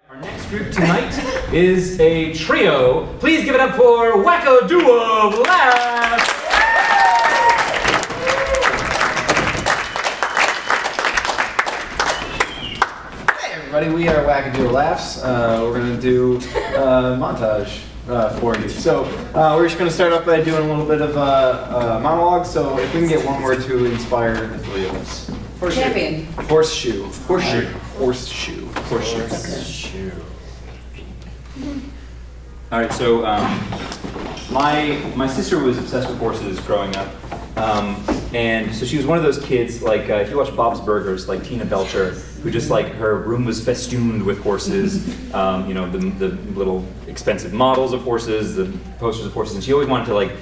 Our next group tonight is a trio. Please give it up for Wack-a-Doo of Laughs. Hey everybody, we are Wack-a-Doo of Laughs. We're going to do a montage for you. So we're just going to start off by doing a little bit of a monologue. So if we can get one word to inspire the three of us. Champion. Horseshoe. Horseshoe. Horseshoe. Horseshoe. Horseshoe. All right, so my sister was obsessed with horses growing up, and so she was one of those kids, like if you watch Bob's Burgers, like Tina Belcher, who just like her room was festooned with horses, you know, the little expensive models of horses, the posters of horses, and she always wanted to like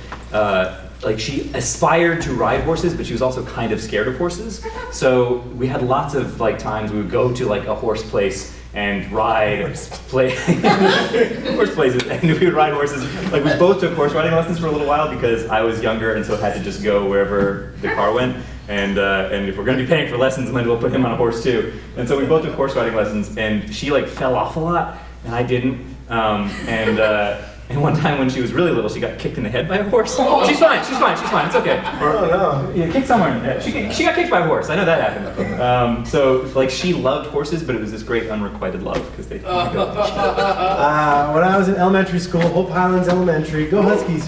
she aspired to ride horses, but she was also kind of scared of horses. So we had lots of like times we would go to like a horse place and ride horse places, and we would ride horses. Like we both took horse riding lessons for a little while because I was younger and so had to just go wherever the car went. And if we're going to be paying for lessons, might as well put him on a horse too. And so we both took horse riding lessons, and she like fell off a lot, and I didn't. And one time when she was really little, she got kicked in the head by a horse. She's fine, it's okay. Oh no. Yeah, kicked somewhere in the head. She got kicked by a horse, I know that happened. So like she loved horses, but it was this great unrequited love because they. When I was in elementary school, Hope Highlands Elementary, go Huskies.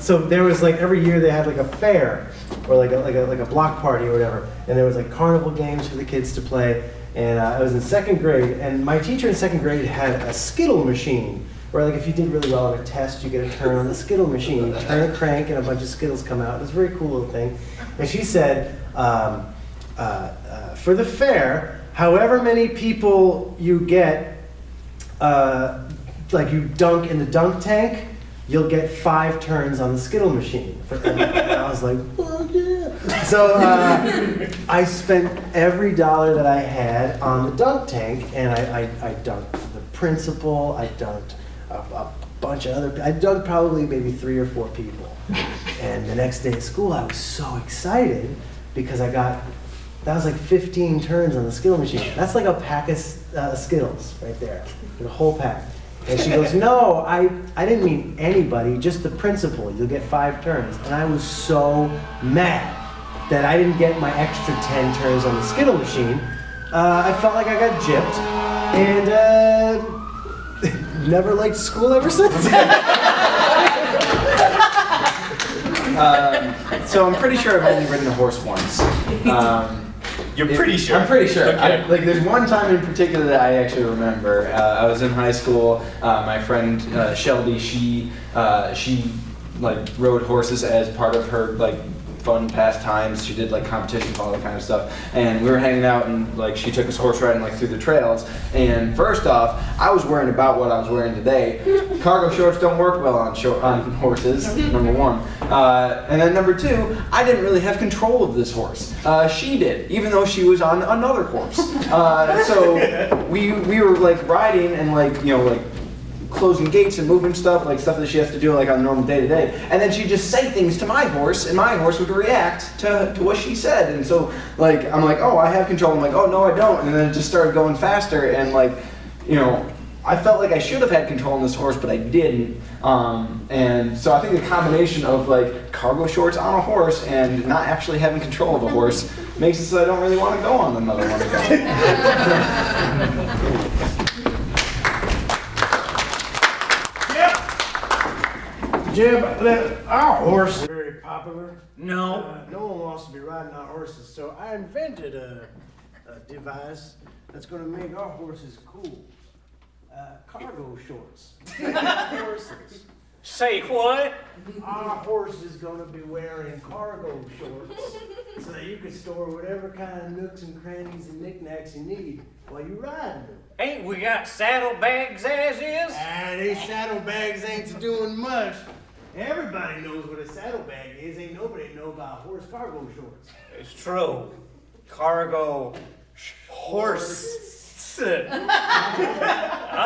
So there was like every year they had like a fair or like a block party or whatever, and there was like carnival games for the kids to play. And I was in second grade, and my teacher in second grade had a Skittle machine. Where like if you did really well on a test, you get a turn on the Skittle machine. You turn a crank and a bunch of Skittles come out. It's a very cool little thing. And she said, for the fair, however many people you get, like you dunk in the dunk tank, you'll get 5 turns on the Skittle machine. And I was like, oh yeah. So I spent every dollar that I had on the dunk tank, and I dunked the principal, I dunked a bunch of other, I dunked probably maybe 3 or 4 people. And the next day at school, I was so excited because that was like 15 turns on the Skittle machine. That's like a pack of Skittles right there, a whole pack. And she goes, no, I didn't mean anybody, just the principal. You'll get 5 turns. And I was so mad that I didn't get my extra 10 turns on the Skittle machine. I felt like I got gypped, and never liked school ever since. So I'm pretty sure I've only ridden a horse once. You're pretty sure? I'm pretty sure. Okay. Like there's one time in particular that I actually remember. I was in high school. My friend Shelby, she like rode horses as part of her like fun pastimes. She did like competitions, all that kind of stuff. And we were hanging out, and like she took us horse riding like through the trails. And first off, I was worrying about what I was wearing today. Cargo shorts don't work well on horses. Number one. And then number 2, I didn't really have control of this horse. She did, even though she was on another horse. So we were like riding and like, you know, like closing gates and moving stuff, like stuff that she has to do like on a normal day to day. And then she'd just say things to my horse, and my horse would react to what she said. And so like I'm like, oh, I have control. I'm like, oh no, I don't. And then it just started going faster, and like, you know, I felt like I should have had control on this horse, but I didn't. And so I think the combination of like cargo shorts on a horse and not actually having control of a horse makes it so I don't really want to go on another one again. Jim, our horse is very popular. No. No one wants to be riding our horses, so I invented a device that's going to make our horses cool. Cargo shorts. Horses. Say what? Our horse is going to be wearing cargo shorts so that you can store whatever kind of nooks and crannies and knickknacks you need while you ride them. Ain't we got saddlebags as is? These saddlebags ain't doing much. Everybody knows what a saddlebag is. Ain't nobody know about horse cargo shorts. It's true. Cargo horse. I'm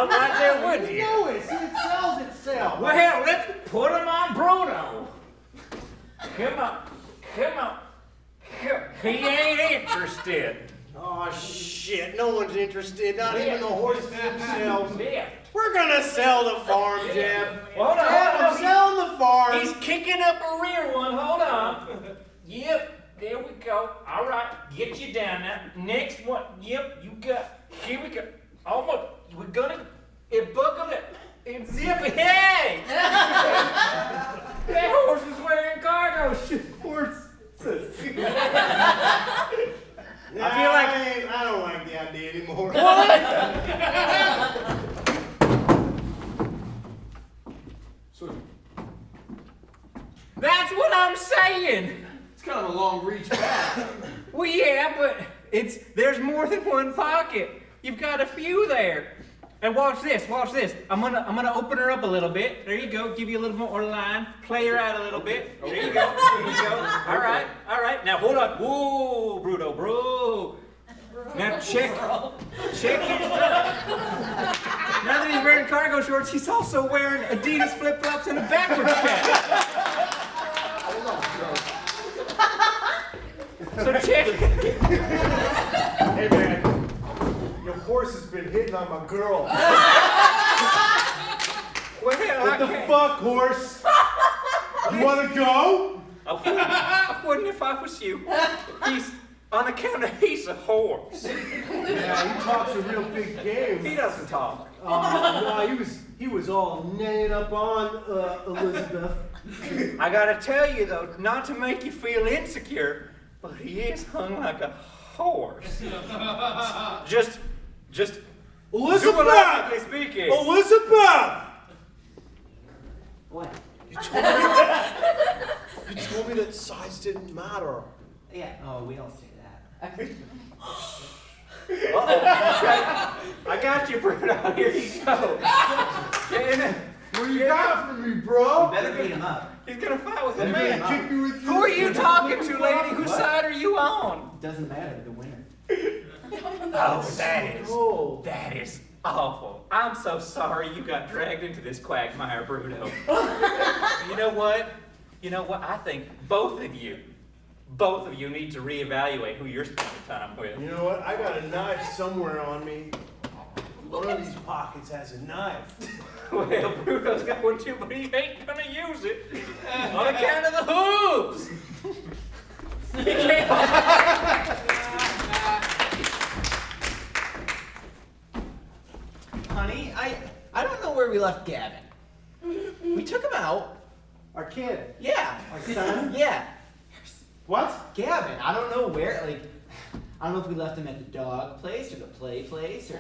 right there with you. You know it. See, it sells itself. Well, hell, let's put him on Bruno. Come on. He ain't interested. Oh shit, no one's interested, not even the horses themselves. Lift. We're gonna sell the farm, Jeb. Hold on, Jeb, hold I'm on. selling the farm. He's kicking up a rear one. Hold on. Yep, there we go. All right, get you down now. Next one. Yep, you got. Here we go. Almost. We're gonna. It buckled it. It's zippy. Hey! That horse is wearing cargo shoes. I feel like- I don't like the idea anymore. That's what I'm saying. It's kind of a long reach back. Well, yeah, but there's more than one pocket. You've got a few there. And watch this, watch this. I'm gonna open her up a little bit. There you go. Give you a little more line. Play her out a little bit. There you go. There you go. All right, all right. Now hold on. Whoa, Bruto, bro. Now check your stuff. Now that he's wearing cargo shorts, he's also wearing Adidas flip flops and a backwards cap. So check. Hey man, your horse has been hitting on my girl. Well, What the fuck, horse? You wanna go? I wouldn't if I was you. He's on account of he's a horse. Yeah, he talks a real big game. He doesn't talk. No, he was all neighing up on Elizabeth. I gotta tell you though, not to make you feel insecure, but he is hung like a horse. Just Elizabeth! zoologically speaking. Elizabeth! What? You told me that size didn't matter. Yeah. Oh, we don't say that. I got you, Bruno. Here you go. What do you got for me, bro? Better beat him up. He's gonna fight with a I'm man. gonna kick you with Who are you talking to, lady? Whose side are you on? Doesn't matter. The winner. Oh, Oh. that is awful. I'm so sorry you got dragged into this quagmire, Bruno. You know what? I think both of you need to reevaluate who you're spending time with. You know what? I got a knife somewhere on me. One of these pockets has a knife. Well, Bruno's got one too, but he ain't gonna use it on account of the hooves. He can't. Honey, I don't know where we left Gavin. We took him out. Our kid, Yeah. our son. Yeah. What? Gavin, I don't know where. I don't know if we left him at the dog place or the play place or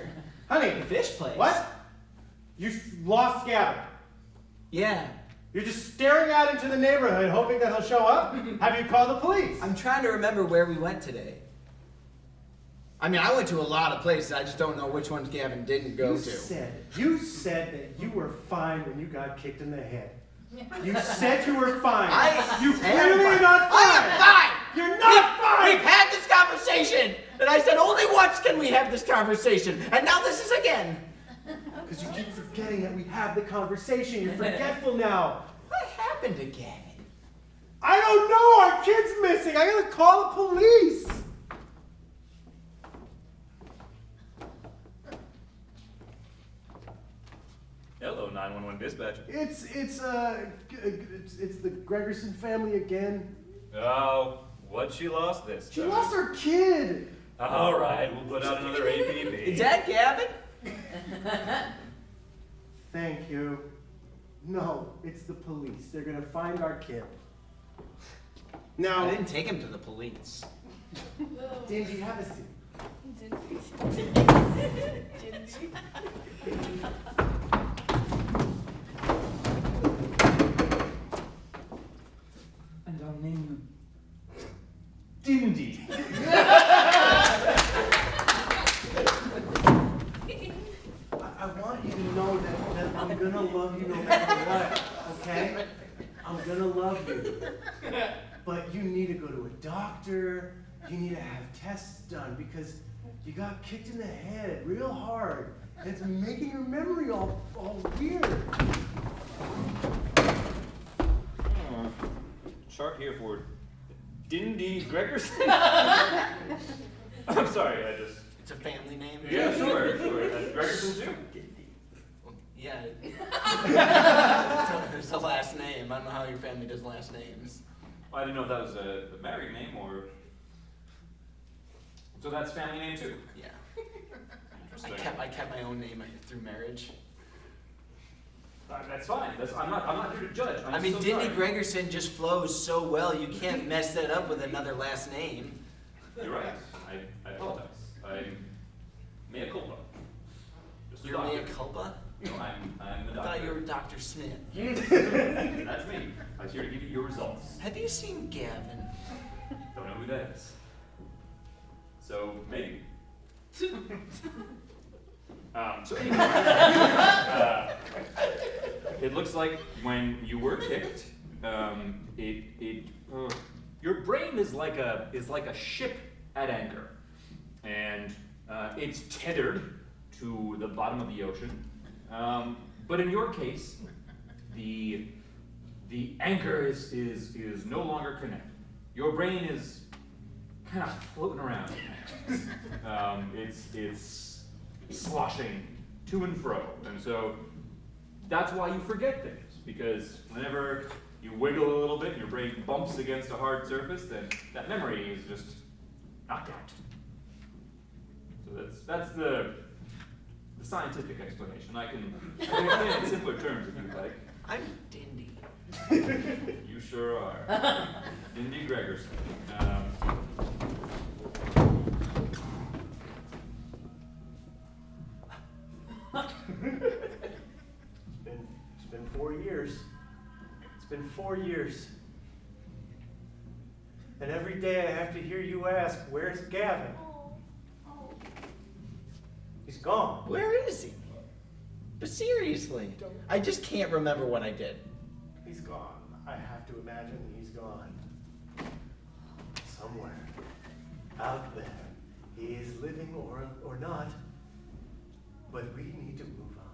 Honey, the fish place. what? You lost Gavin. Yeah. You're just staring out into the neighborhood hoping that he'll show up? Have you called the police? I'm trying to remember where we went today. I mean, I went to a lot of places. I just don't know which ones Gavin didn't go You said that you were fine when you got kicked in the head. You said you were fine. You clearly are not I fine. am fine. You're not fine. We've had this conversation, and I said only once can we have this conversation, and now this is again. Because you keep forgetting that we have the conversation. You're forgetful now. What happened to Gavin? I don't know. Our kid's missing. I gotta call the police. Hello, 911 dispatch. It's the Gregerson family again. Oh, what she lost this She time? lost her kid. All right, we'll put out another APB. Is that Gavin? Thank you. No, it's the police. They're gonna find our kid. I Now, didn't take him to the police. Dingy, have a seat. And I'll name you Dindy. I want you to know that I'm gonna love you no matter what, okay? I'm gonna love you. But you need to go to a doctor, you need to have tests done because you got kicked in the head real hard. And it's making your memory all weird. Chart here for Dindy Gregerson. I'm sorry, I just... It's a family name. Yeah, sure. Gregerson too? Yeah. It's the last name. I don't know how your family does last names. I didn't know if that was a married name or... So that's family name too? Yeah. Interesting. I kept my own name through marriage. That's fine. I'm not here to judge. I mean, Dindy Gregerson just flows so well, you can't mess that up with another last name. You're right. I apologize. I'm mea culpa. Just a You're doctor. mea culpa? No, I'm a I doctor. thought you were Dr. Smith. That's me. I was here to give you your results. Have you seen Gavin? Don't know who that is. So, maybe. So anyway, it looks like when you were kicked, your brain is like a ship at anchor, and it's tethered to the bottom of the ocean. But in your case, the anchor is no longer connected. Your brain is kind of floating around. It's sloshing to and fro, and so that's why you forget things, because whenever you wiggle a little bit and your brain bumps against a hard surface, then that memory is just knocked out. So that's the scientific explanation. I can explain it in simpler terms if you like. I'm Dindy. You sure are. Dindy Gregerson. It's been 4 years. It's been 4 years. And every day I have to hear you ask, where's Gavin? He's gone. Where is he? But seriously, I just can't remember what I did. He's gone. I have to imagine he's gone. Somewhere. Out there. He is living or not. But we need to move on.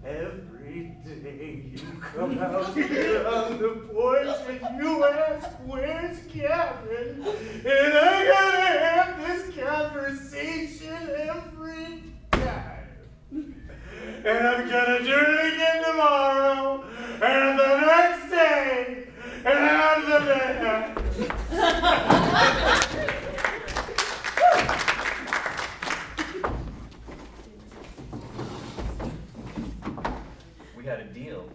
Every day you come out here on the porch and you ask, where's Gavin? And I gotta have this conversation every time. And I'm gonna do it again tomorrow, and the next day, and after that. We had a deal,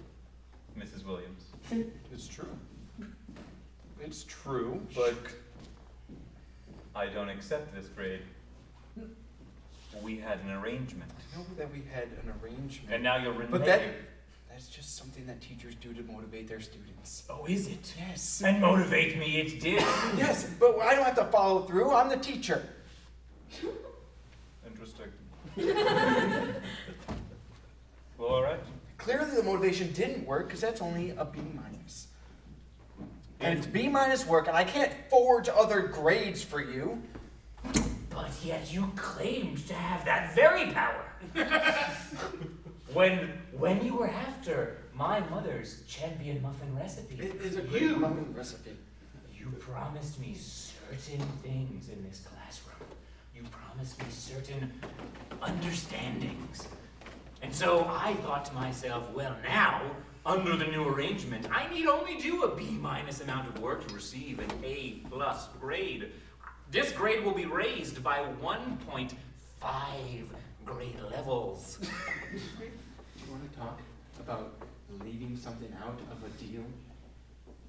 Mrs. Williams. It's true. It's true, but I don't accept this grade. We had an arrangement. I know that we had an arrangement. And now you're reneging. But that's just something that teachers do to motivate their students. Oh, is it? Yes. And motivate me it did. Yes, but I don't have to follow through. I'm the teacher. Interesting. Well, all right. Clearly the motivation didn't work because that's only a B-. And it's B- work, and I can't forge other grades for you. But yet you claimed to have that very power. when you were after my mother's champion muffin recipe, It is a great muffin recipe. you promised me certain things in this classroom. You promised me certain understandings. And so I thought to myself, well now, under the new arrangement, I need only do a B- amount of work to receive an A+ grade. This grade will be raised by 1.5 grade levels. Do you want to talk about leaving something out of a deal?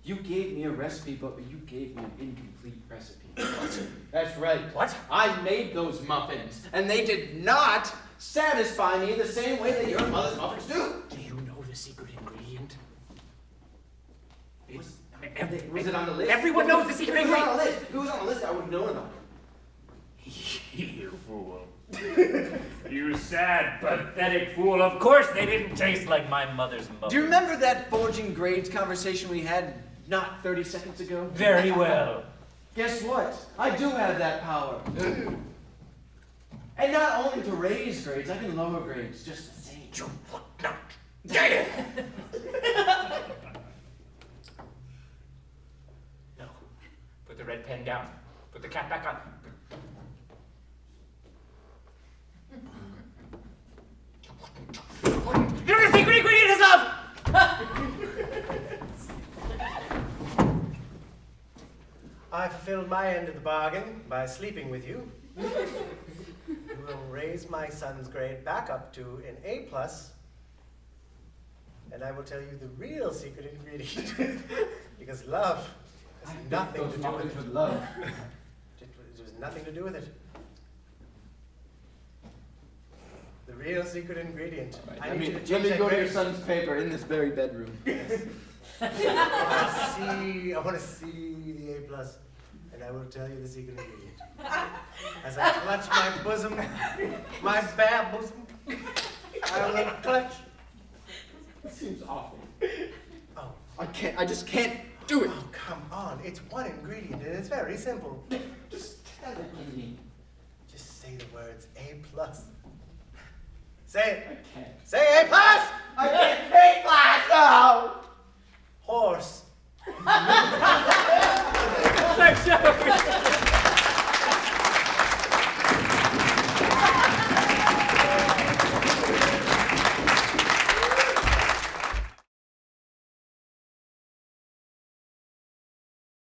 You gave me a recipe, but you gave me an incomplete recipe. That's right. What? I made those muffins, and they did not satisfy me the same way that your mother's muffins do. Do you know the secret ingredient? It's, Was it on the list? Everyone knows the secret If it was on ingredient. the list. If it was on the list, I would have known about it. You fool. You sad, pathetic fool. Of course they didn't taste like my mother's muffins. Do you remember that forging grades conversation we had not 30 seconds ago? Very well. Guess what? I do have that power. And not only to raise grades, I can lower grades just the same. You would not. Get No. Put the red pen down. Put the cap back on. my end of the bargain by sleeping with you. You will raise my son's grade back up to an A+, and I will tell you the real secret ingredient. Because love has nothing to do with it. love. There's nothing to do with it. The real secret ingredient. I need you to Let change me that go to your grade. son's paper in this very bedroom. I want to see the A+, and I will tell you the secret ingredient. As I clutch my bosom, my bare bosom, I will clutch. This seems awful. Oh, I just can't do it. oh, come on. It's one ingredient, and it's very simple. Just tell it to me. Just say the words A+. Say it. I can't. Say A+! I can't pay class now! Horse. That's our show.